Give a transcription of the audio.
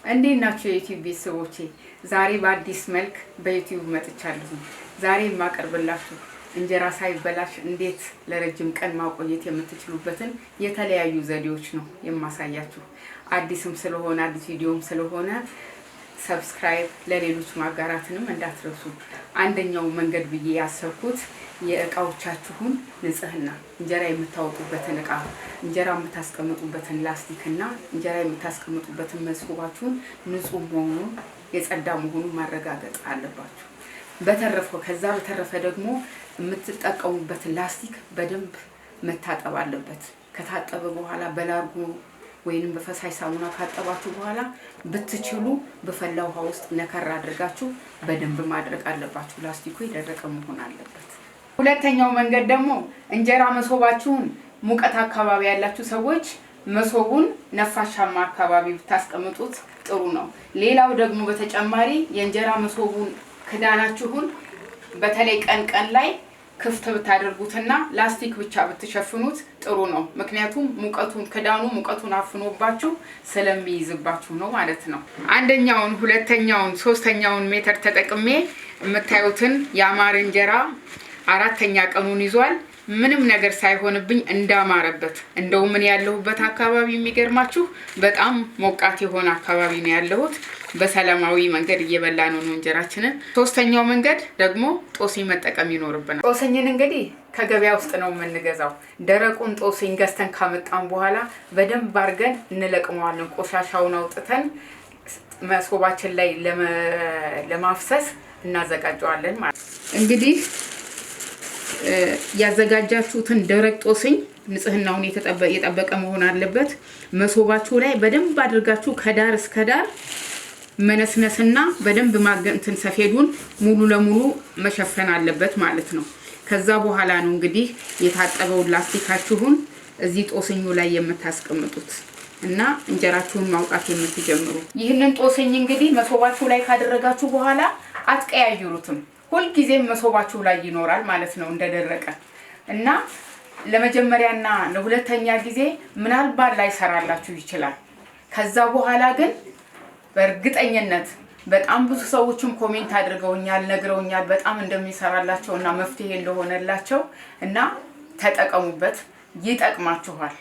እንዴት ናችሁ የዩቲዩብ ቤተሰቦቼ? ዛሬ በአዲስ መልክ በዩቲዩብ መጥቻለሁ። ዛሬ የማቀርብላችሁ እንጀራ ሳይበላሽ እንዴት ለረጅም ቀን ማቆየት የምትችሉበትን የተለያዩ ዘዴዎች ነው የማሳያችሁ። አዲስም ስለሆነ አዲስ ቪዲዮም ስለሆነ ሰብስክራይብ ለሌሎች ማጋራትንም እንዳትረሱ። አንደኛው መንገድ ብዬ ያሰብኩት የእቃዎቻችሁን ንጽህና፣ እንጀራ የምታወጡበትን እቃ፣ እንጀራ የምታስቀምጡበትን ላስቲክ እና እንጀራ የምታስቀምጡበትን መስኮባችሁን ንጹህ መሆኑን የጸዳ መሆኑን ማረጋገጥ አለባችሁ። ከዛ በተረፈ ደግሞ የምትጠቀሙበትን ላስቲክ በደንብ መታጠብ አለበት። ከታጠበ በኋላ በላርጎ ወይንም በፈሳሽ ሳሙና ካጠባችሁ በኋላ ብትችሉ በፈላ ውሃ ውስጥ ነከር አድርጋችሁ በደንብ ማድረቅ አለባችሁ። ላስቲኩ የደረቀ መሆን አለበት። ሁለተኛው መንገድ ደግሞ እንጀራ መሶባችሁን ሙቀት አካባቢ ያላችሁ ሰዎች መሶቡን ነፋሻማ አካባቢ ብታስቀምጡት ጥሩ ነው። ሌላው ደግሞ በተጨማሪ የእንጀራ መሶቡን ክዳናችሁን በተለይ ቀን ላይ ክፍት ብታደርጉትና ላስቲክ ብቻ ብትሸፍኑት ጥሩ ነው። ምክንያቱም ክዳኑ ሙቀቱን አፍኖባችሁ ስለሚይዝባችሁ ነው ማለት ነው። አንደኛውን፣ ሁለተኛውን፣ ሶስተኛውን ሜትር ተጠቅሜ የምታዩትን ያማረ እንጀራ 4ኛ ቀኑን ይዟል። ምንም ነገር ሳይሆንብኝ እንዳማረበት። እንደው ምን ያለሁበት አካባቢ የሚገርማችሁ በጣም ሞቃት የሆነ አካባቢ ነው ያለሁት። በሰላማዊ መንገድ እየበላን ነው እንጀራችንን። ሶስተኛው መንገድ ደግሞ ጦስኝ መጠቀም ይኖርብናል። ጦስኝን እንግዲህ ከገበያ ውስጥ ነው የምንገዛው። ደረቁን ጦስኝ ገዝተን ካመጣን በኋላ በደንብ አድርገን እንለቅመዋለን። ቆሻሻውን አውጥተን መሶባችን ላይ ለማፍሰስ እናዘጋጀዋለን ማለት ነው። እንግዲህ ያዘጋጃችሁትን ደረቅ ጦስኝ ንጽህናውን የጠበቀ መሆን አለበት። መሶባችሁ ላይ በደንብ አድርጋችሁ ከዳር እስከ ዳር መነስነስና በደንብ ማገንትን ሰፌዱን ሙሉ ለሙሉ መሸፈን አለበት ማለት ነው። ከዛ በኋላ ነው እንግዲህ የታጠበውን ላስቲካችሁን እዚህ ጦስኙ ላይ የምታስቀምጡት እና እንጀራችሁን ማውጣት የምትጀምሩት። ይህንን ጦስኝ እንግዲህ መሶባችሁ ላይ ካደረጋችሁ በኋላ አትቀያይሩትም። ሁልጊዜም መሶባችሁ ላይ ይኖራል ማለት ነው እንደደረቀ እና ለመጀመሪያና ለሁለተኛ ጊዜ ምናልባት ላይ ሰራላችሁ ይችላል። ከዛ በኋላ ግን በእርግጠኝነት በጣም ብዙ ሰዎችም ኮሜንት አድርገውኛል፣ ነግረውኛል በጣም እንደሚሰራላቸው እና መፍትሄ እንደሆነላቸው እና ተጠቀሙበት፣ ይጠቅማችኋል።